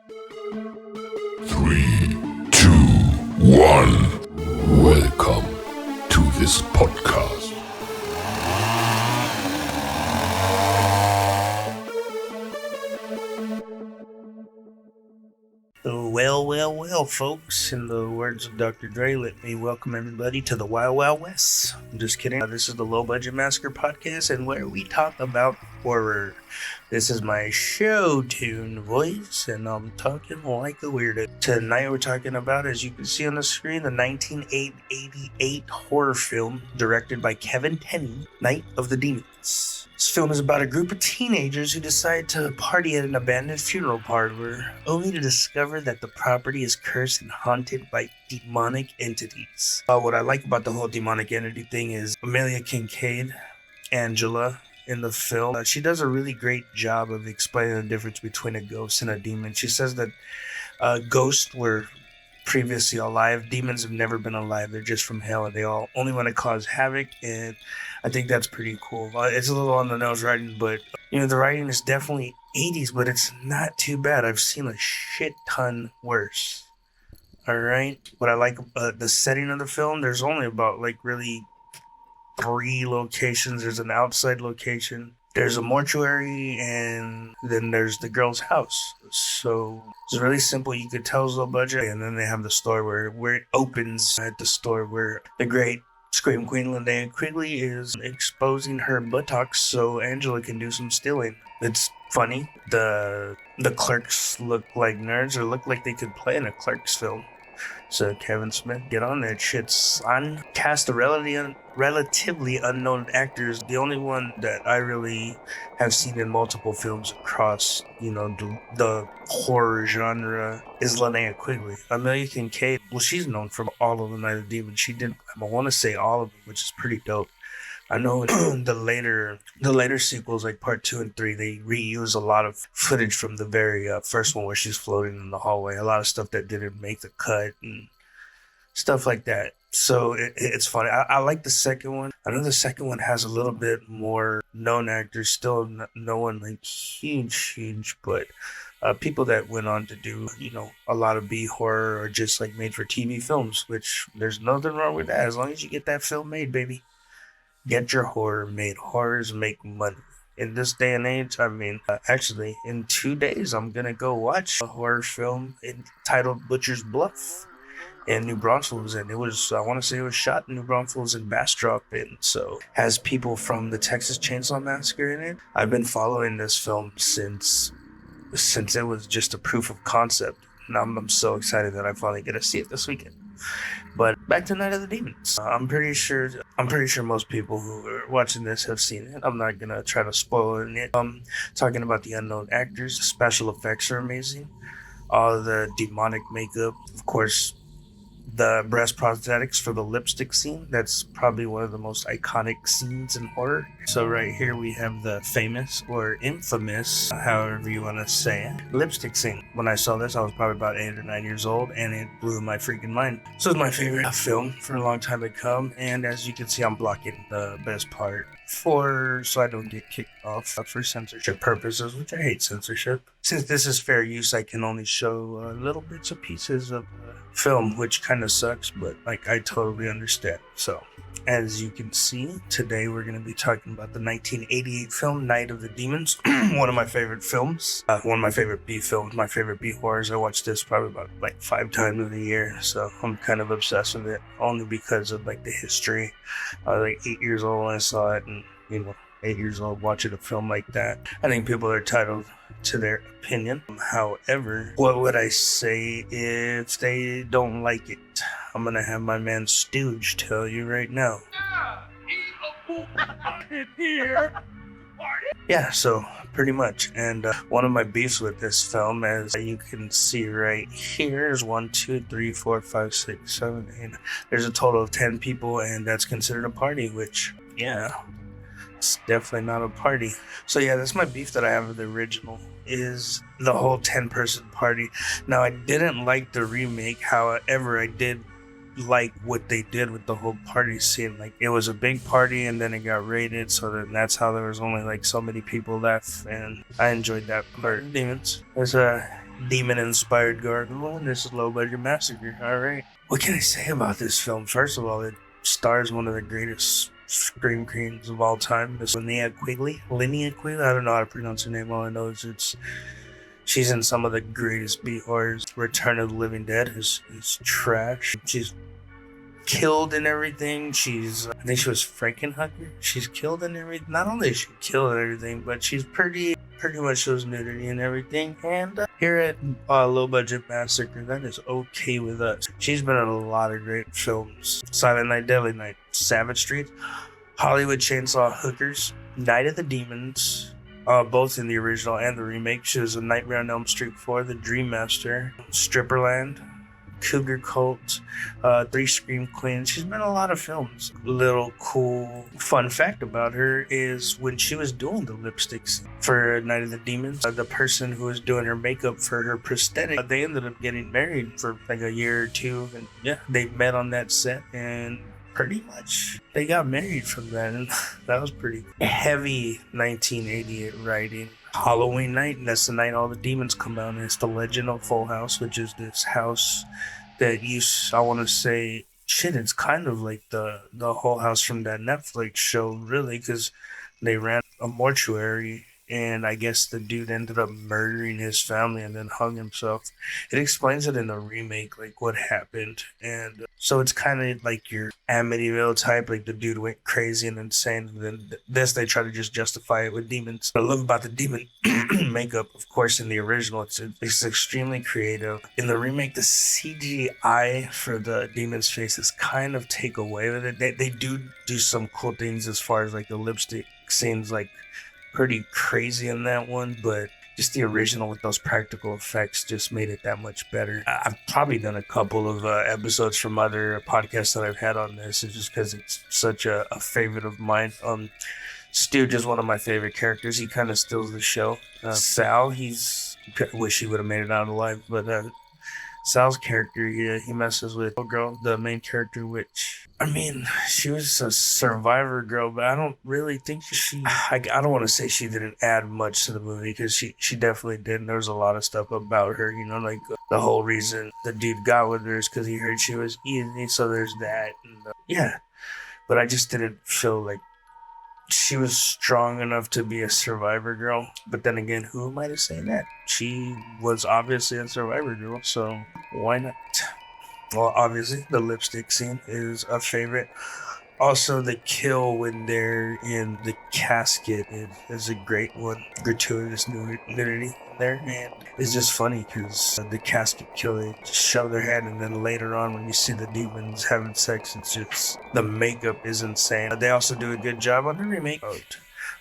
3, 2, 1. Welcome to this podcast. Well, folks. In the words of Dr. Dre, let me welcome everybody to the Wild Wild West. I'm just kidding. This is the Low Budget Massacre podcast, and where we talk about horror. This is my show tune voice, and I'm talking like a weirdo. Tonight we're talking about, as you can see on the screen, the 1988 horror film directed by Kevin Tenney, Night of the Demons. This film is about a group of teenagers who decide to party at an abandoned funeral parlor, only to discover that the property is cursed and haunted by demonic entities. What I like about the whole demonic entity thing is Amelia Kincaid, Angela, in the film, she does a really great job of explaining the difference between a ghost and a demon. She says that ghosts were previously alive. Demons have never been alive. They're just from hell, and they all only want to cause havoc, and I think that's pretty cool. It's a little on the nose writing, but the writing is definitely 80s, but it's not too bad. I've seen a shit ton worse. Alright, what I like the setting of the film, there's only about really 3 locations. There's an outside location, there's a mortuary, and then there's the girl's house. So it's really simple. You could tell it's low budget. And then they have the store where it opens at the store where the great Scream Queen Linnea Quigley is exposing her buttocks so Angela can do some stealing. It's funny. The clerks look like nerds, or look like they could play in a Clerks film. So Kevin Smith, get on that shit, son. Cast of relatively unknown actors. The only one that I really have seen in multiple films across, the horror genre is Linnea Quigley. Amelia Kincaid, well, she's known for all of the Night of the Demons. She did, I want to say all of them, which is pretty dope. I know in the later sequels, like part 2 and 3, they reuse a lot of footage from the very first one where she's floating in the hallway. A lot of stuff that didn't make the cut and stuff like that. So it's funny. I like the second one. I know the second one has a little bit more known actors. Still no one like huge, but people that went on to do, a lot of B horror or just like made for TV films, which there's nothing wrong with that as long as you get that film made, baby. Get your horror made. Horrors make money. In this day and age, actually, in 2 days, I'm going to go watch a horror film entitled Butcher's Bluff in New Braunfels. And I want to say it was shot in New Braunfels and Bastrop. And so has people from the Texas Chainsaw Massacre in it. I've been following this film since it was just a proof of concept. And I'm so excited that I finally get to see it this weekend. But back to Night of the Demons. I'm pretty sure most people who are watching this have seen it. I'm not gonna try to spoil it. Talking about the unknown actors. The special effects are amazing. All the demonic makeup, of course. The breast prosthetics for the lipstick scene. That's probably one of the most iconic scenes in horror. So right here we have the famous or infamous, however you want to say it, lipstick scene. When I saw this, I was probably about 8 or 9 years old, and it blew my freaking mind. So it's my favorite film for a long time to come. And as you can see, I'm blocking the best part so I don't get kicked off for censorship purposes, which I hate censorship. Since this is fair use, I can only show little bits of pieces of film, which kind of sucks, but I totally understand. So as you can see, today we're going to be talking about the 1988 film Night of the Demons. One of my favorite films, one of my favorite B films, my favorite B horrors. I watch this probably about 5 times a year, so I'm kind of obsessed with it, only because of the history. I was 8 years old when I saw it, and 8 years old watching a film like that. I think people are entitled to their opinion. However, what would I say if they don't like it? I'm gonna have my man Stooge tell you right now. Yeah, so pretty much. And one of my beefs with this film, as you can see right here, is 1, 2, 3, 4, 5, 6, 7, 8. There's a total of 10 people, and that's considered a party, which, yeah, it's definitely not a party. So yeah, that's my beef that I have with the original, is the whole 10-person party. Now, I didn't like the remake, however, I did like what they did with the whole party scene. It was a big party, and then it got raided, so then that's how there was only so many people left, and I enjoyed that part. Demons. There's demon-inspired gargoyle, and this is Low Budget Massacre. Alright. What can I say about this film? First of all, it stars one of the greatest scream queens of all time, Miss Linnea Quigley. Linnea Quigley? I don't know how to pronounce her name. All I know is she's in some of the greatest B horrors. Return of the Living Dead is trash. She's killed and everything. I think she was Frankenhooker. She's killed and everything. Not only is she killed and everything, but she's pretty much shows nudity and everything. And here at Low Budget Massacre, that is okay with us. She's been in a lot of great films: Silent Night, Deadly Night, Savage Street, Hollywood Chainsaw Hookers, Night of the Demons, both in the original and the remake. She was in Nightmare on Elm Street 4, The Dream Master, Stripperland, Cougar Cult, Three Scream Queens. She's been in a lot of films. Little cool fun fact about her is when she was doing the lipsticks for Night of the Demons, the person who was doing her makeup for her prosthetic, they ended up getting married for like a year or two. And yeah, they met on that set and pretty much they got married from that. And that was pretty heavy 1988 writing. Halloween night, and that's the night all the demons come out, and it's the Legend of Full House, which is this house that I want to say, shit, it's kind of like the whole house from that Netflix show, really, because they ran a mortuary, and I guess the dude ended up murdering his family and then hung himself. It explains it in the remake, like what happened, and so it's kind of like your Amityville type, like the dude went crazy and insane, and then this they try to just justify it with demons. What I love about the demon makeup, of course, in the original, it's extremely creative. In the remake, the CGI for the demon's faces kind of take away with it. They do some cool things as far as like the lipstick seems like pretty crazy in that one, but just the original with those practical effects just made it that much better. I've probably done a couple of episodes from other podcasts that I've had on this. It's just because it's such a favorite of mine. Stooge is one of my favorite characters. He kind of steals the show. Sal, I wish he would have made it out alive, but Sal's character, he messes with the girl, the main character, which, I mean, she was a survivor girl, but I don't really think I don't want to say she didn't add much to the movie, because she definitely did. And there was a lot of stuff about her, like the whole reason the dude got with her is because he heard she was easy, so there's that. And, yeah, but I just didn't feel like she was strong enough to be a survivor girl. But then again, who am I to say that? She was obviously a survivor girl, so why not? Well, obviously, the lipstick scene is a favorite. Also, the kill when they're in the casket is a great one. Gratuitous nudity there, and it's just funny because the casket kill, they just shove their head, and then later on when you see the demons having sex, it's just, the makeup is insane. They also do a good job on the remake.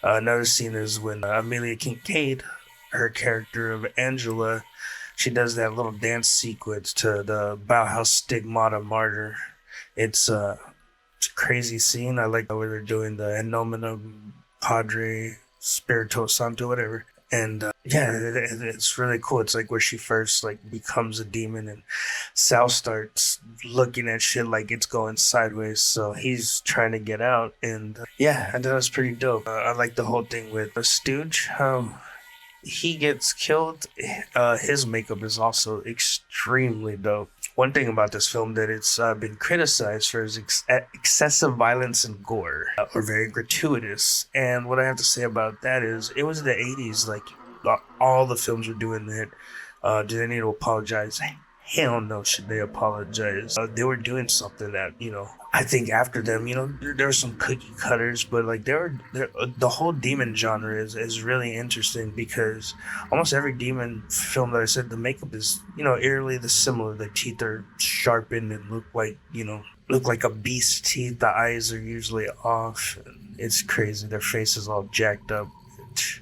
Another scene is when Amelia Kincaid, her character of Angela, she does that little dance sequence to the Bauhaus Stigmata Martyr. It's a crazy scene. I like where they're doing the En Nomine Padre Spirito Santo, whatever. And it's really cool. It's like where she first becomes a demon, and Sal starts looking at shit like it's going sideways. So he's trying to get out, and I thought it was pretty dope. I like the whole thing with Stooge. He gets killed. His makeup is also extremely dope. One thing about this film that it's been criticized for is excessive violence and gore, or very gratuitous. And what I have to say about that is, it was the 80s. All the films were doing that. Do they need to apologize? Hell no, should they apologize? They were doing something that, I think after them, there were some cookie cutters, but the whole demon genre is really interesting, because almost every demon film that I said, the makeup is, eerily similar. The teeth are sharpened and look like a beast's teeth. The eyes are usually off. It's crazy. Their face is all jacked up.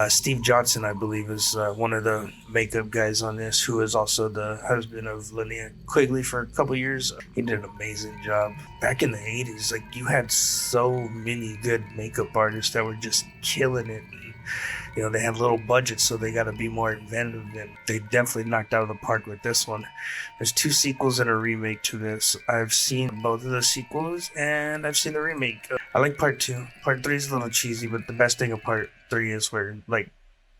Steve Johnson, I believe, is one of the makeup guys on this, who is also the husband of Linnea Quigley for a couple years. He did an amazing job. Back in the 80s, you had so many good makeup artists that were just killing it. And, they had little budgets, so they got to be more inventive, and they definitely knocked out of the park with this one. There's 2 sequels and a remake to this. I've seen both of the sequels, and I've seen the remake. I like part 2. Part 3 is a little cheesy, but the best thing of part 3 is where,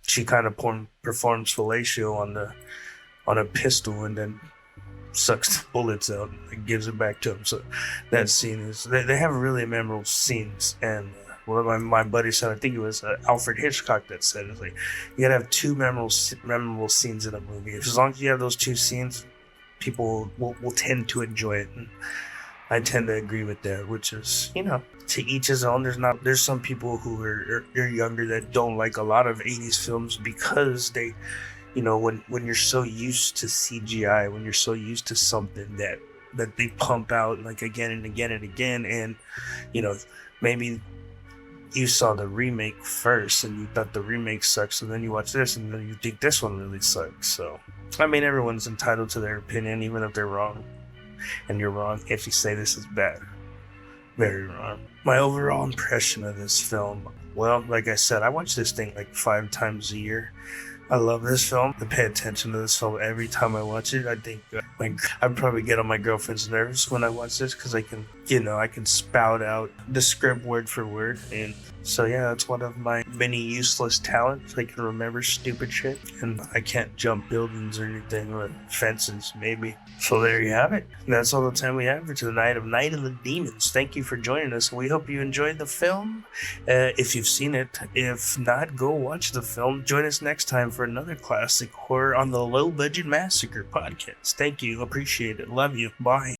she kind of performs fellatio on the on a pistol and then sucks the bullets out and gives it back to him. So that scene is, they have really memorable scenes. And what my buddy said, I think it was Alfred Hitchcock that said, it's like, you gotta have two memorable scenes in a movie. As long as you have those two scenes, people will tend to enjoy it. And I tend to agree with that, which is, to each his own. There's some people who are younger that don't like a lot of 80s films because they, when you're so used to CGI, when you're so used to something that they pump out like again and again and again, and maybe you saw the remake first and you thought the remake sucks, so then you watch this and then you think this one really sucks. So I mean, everyone's entitled to their opinion, even if they're wrong. And you're wrong if you say this is bad. Very wrong. My overall impression of this film, well, like I said, I watch this thing like 5 times a year. I love this film. I pay attention to this film every time I watch it. I think I'd probably get on my girlfriend's nerves when I watch this because I can spout out the script word for word. And so yeah, that's one of my many useless talents. I can remember stupid shit, and I can't jump buildings or anything, or fences maybe. So there you have it. That's all the time we have for tonight of Night of the Demons. Thank you for joining us. We hope you enjoyed the film. If you've seen it, if not, go watch the film. Join us next time for another classic horror on the Low Budget Massacre podcast. Thank you. Appreciate it. Love you. Bye.